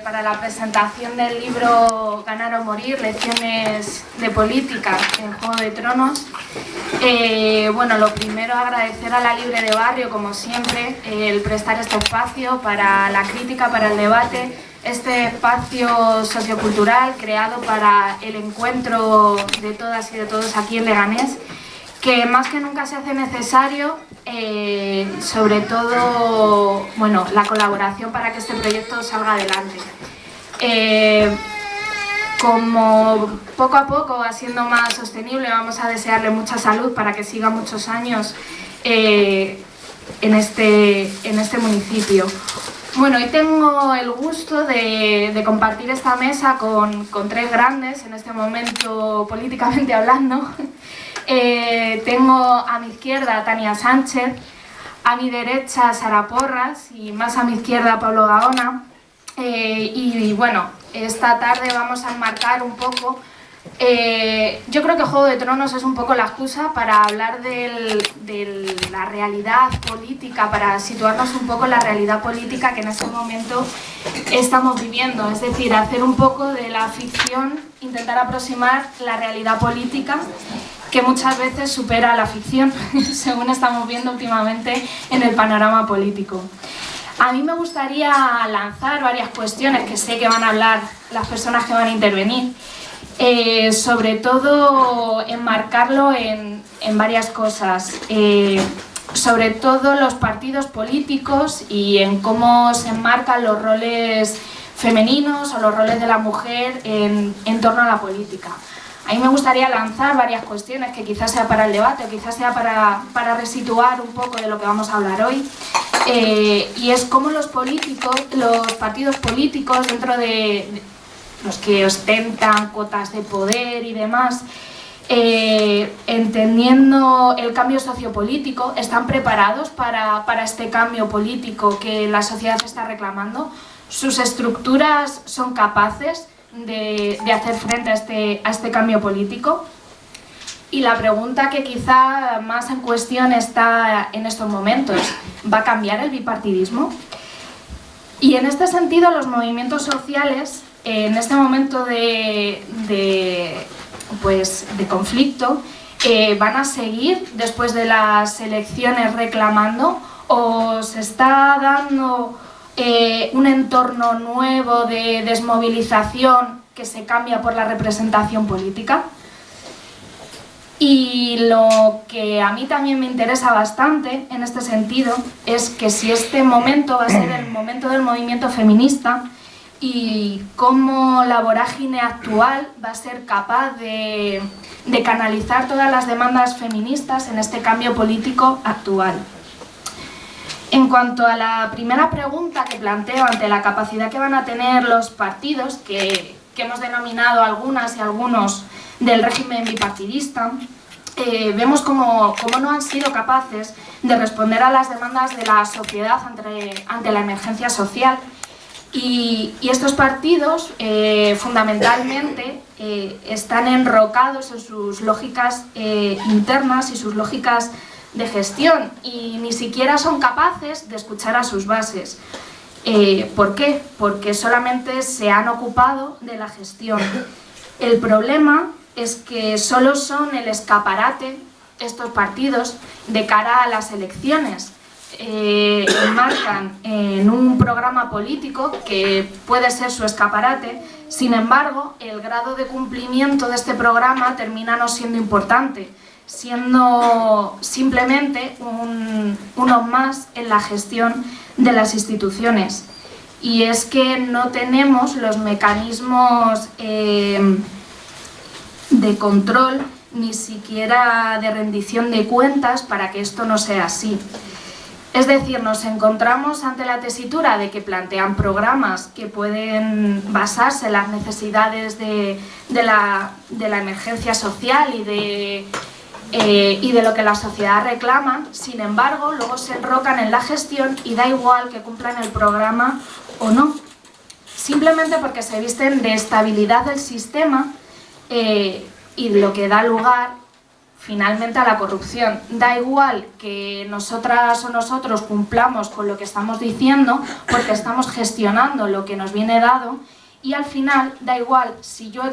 para la presentación del libro Ganar o Morir, lecciones de política en Juego de Tronos. Bueno, lo primero, agradecer a La Libre de Barrio, como siempre, el prestar este espacio para la crítica, para el debate, este espacio sociocultural creado para el encuentro de todas y de todos aquí en Leganés, que más que nunca se hace necesario, sobre todo, bueno, la colaboración para que este proyecto salga adelante. Como poco a poco va siendo más sostenible, vamos a desearle mucha salud para que siga muchos años en este municipio. Bueno, hoy tengo el gusto de compartir esta mesa con tres grandes, en este momento políticamente hablando. Tengo a mi izquierda a Tania Sánchez, a mi derecha a Sara Porras y más a mi izquierda a Pablo Gaona. Y bueno, esta tarde vamos a enmarcar un poco, yo creo que Juego de Tronos es un poco la excusa para hablar de la realidad política, para situarnos un poco en la realidad política que en este momento estamos viviendo, es decir, hacer un poco de la ficción, intentar aproximar la realidad política que muchas veces supera la ficción, según estamos viendo últimamente en el panorama político. A mí me gustaría lanzar varias cuestiones que sé que van a hablar las personas que van a intervenir, sobre todo enmarcarlo en varias cosas, sobre todo los partidos políticos y en cómo se enmarcan los roles femeninos o los roles de la mujer en torno a la política. A mí me gustaría lanzar varias cuestiones que quizás sea para el debate o quizás sea para resituar un poco de lo que vamos a hablar hoy. Y es cómo los partidos políticos, dentro de los que ostentan cuotas de poder y demás, entendiendo el cambio sociopolítico, están preparados para este cambio político que la sociedad está reclamando. Sus estructuras son capaces de hacer frente a este cambio político. Y la pregunta que quizá más en cuestión está en estos momentos, ¿va a cambiar el bipartidismo? Y en este sentido los movimientos sociales, en este momento de conflicto, ¿van a seguir después de las elecciones reclamando o se está dando un entorno nuevo de desmovilización que se cambia por la representación política? Y lo que a mí también me interesa bastante en este sentido es que si este momento va a ser el momento del movimiento feminista y cómo la vorágine actual va a ser capaz de canalizar todas las demandas feministas en este cambio político actual. En cuanto a la primera pregunta que planteo ante la capacidad que van a tener los partidos, que hemos denominado algunas y algunos del régimen bipartidista, vemos cómo no han sido capaces de responder a las demandas de la sociedad ante la emergencia social. Y estos partidos fundamentalmente están enrocados en sus lógicas internas y sus lógicas de gestión y ni siquiera son capaces de escuchar a sus bases. ¿Por qué? Porque solamente se han ocupado de la gestión. El problema es que solo son el escaparate, estos partidos, de cara a las elecciones. Marcan en un programa político que puede ser su escaparate, sin embargo, el grado de cumplimiento de este programa termina no siendo importante, siendo simplemente uno más en la gestión de las instituciones. Y es que no tenemos los mecanismos de control, ni siquiera de rendición de cuentas para que esto no sea así. Es decir, nos encontramos ante la tesitura de que plantean programas que pueden basarse en las necesidades de la emergencia social y de lo que la sociedad reclama. Sin embargo, luego se enrocan en la gestión y da igual que cumplan el programa o no, simplemente porque se visten de estabilidad del sistema y lo que da lugar finalmente a la corrupción. Da igual que nosotras o nosotros cumplamos con lo que estamos diciendo, porque estamos gestionando lo que nos viene dado, y al final da igual si yo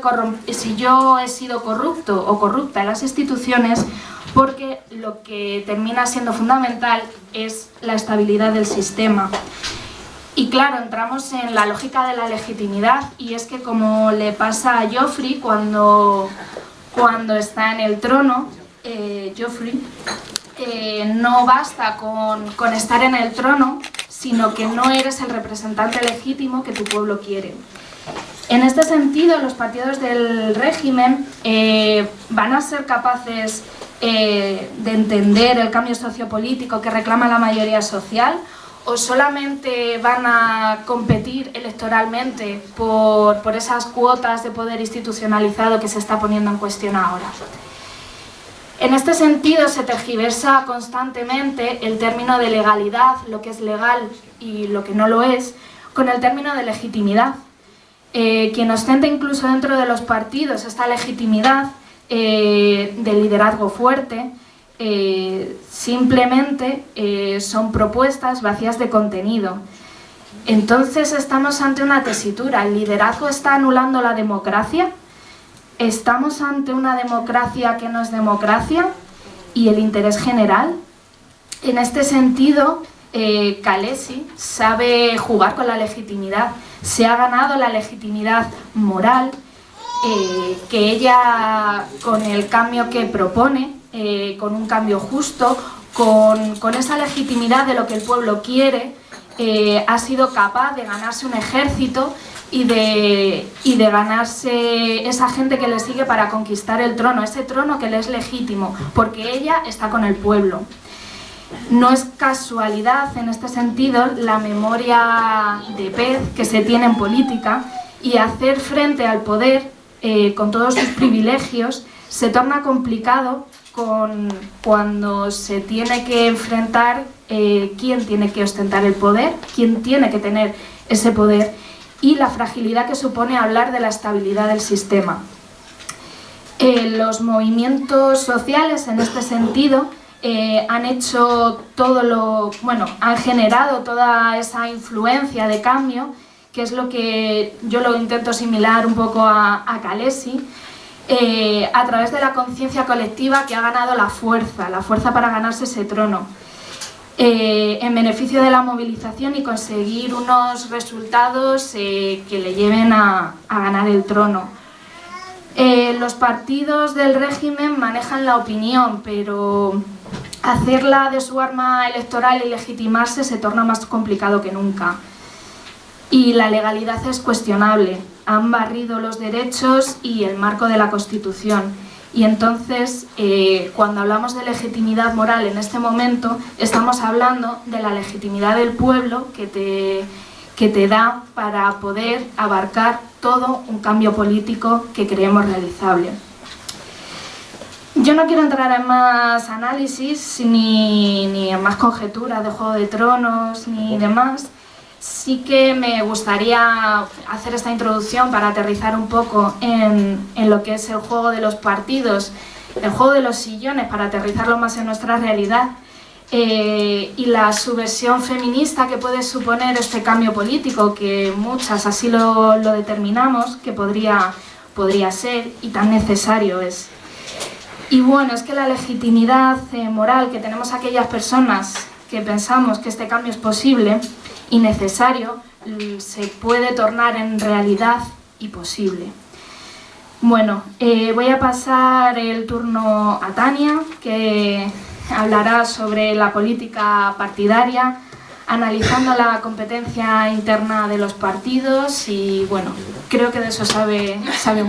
he sido corrupto o corrupta en las instituciones, porque lo que termina siendo fundamental es la estabilidad del sistema. Y claro, entramos en la lógica de la legitimidad, y es que, como le pasa a Joffrey cuando está en el trono, no basta con estar en el trono, sino que no eres el representante legítimo que tu pueblo quiere. En este sentido, los partidos del régimen van a ser capaces de entender el cambio sociopolítico que reclama la mayoría social, o solamente van a competir electoralmente por esas cuotas de poder institucionalizado que se está poniendo en cuestión ahora. En este sentido, se tergiversa constantemente el término de legalidad, lo que es legal y lo que no lo es, con el término de legitimidad. Quien ostenta incluso dentro de los partidos esta legitimidad de liderazgo fuerte, simplemente son propuestas vacías de contenido. Entonces estamos ante una tesitura. ¿El liderazgo está anulando la democracia? ¿Estamos ante una democracia que no es democracia? ¿Y el interés general? En este sentido, Calesi sabe jugar con la legitimidad. Se ha ganado la legitimidad moral que ella, con el cambio que propone, con un cambio justo, con esa legitimidad de lo que el pueblo quiere, ha sido capaz de ganarse un ejército y de ganarse esa gente que le sigue para conquistar el trono, ese trono que le es legítimo, porque ella está con el pueblo. No es casualidad, en este sentido, la memoria de pez que se tiene en política, y hacer frente al poder con todos sus privilegios se torna complicado cuando se tiene que enfrentar quién tiene que ostentar el poder, quién tiene que tener ese poder, y la fragilidad que supone hablar de la estabilidad del sistema. Los movimientos sociales, en este sentido, han generado toda esa influencia de cambio, que es lo que yo lo intento asimilar un poco a Calesi, a través de la conciencia colectiva que ha ganado la fuerza para ganarse ese trono, en beneficio de la movilización y conseguir unos resultados que le lleven a ganar el trono. Los partidos del régimen manejan la opinión, pero hacerla de su arma electoral y legitimarse se torna más complicado que nunca. Y la legalidad es cuestionable. Han barrido los derechos y el marco de la Constitución. Y entonces, cuando hablamos de legitimidad moral en este momento, estamos hablando de la legitimidad del pueblo que te da para poder abarcar todo un cambio político que creemos realizable. Yo no quiero entrar en más análisis ni en más conjeturas de Juego de Tronos ni demás. Sí que me gustaría hacer esta introducción para aterrizar un poco en lo que es el juego de los partidos, el juego de los sillones, para aterrizarlo más en nuestra realidad, y la subversión feminista que puede suponer este cambio político, que muchas así lo determinamos, que podría ser y tan necesario es. Y bueno, es que la legitimidad moral que tenemos aquellas personas que pensamos que este cambio es posible y necesario, se puede tornar en realidad y posible. Bueno, voy a pasar el turno a Tania, que hablará sobre la política partidaria, analizando la competencia interna de los partidos, y bueno, creo que de eso sabe un poco.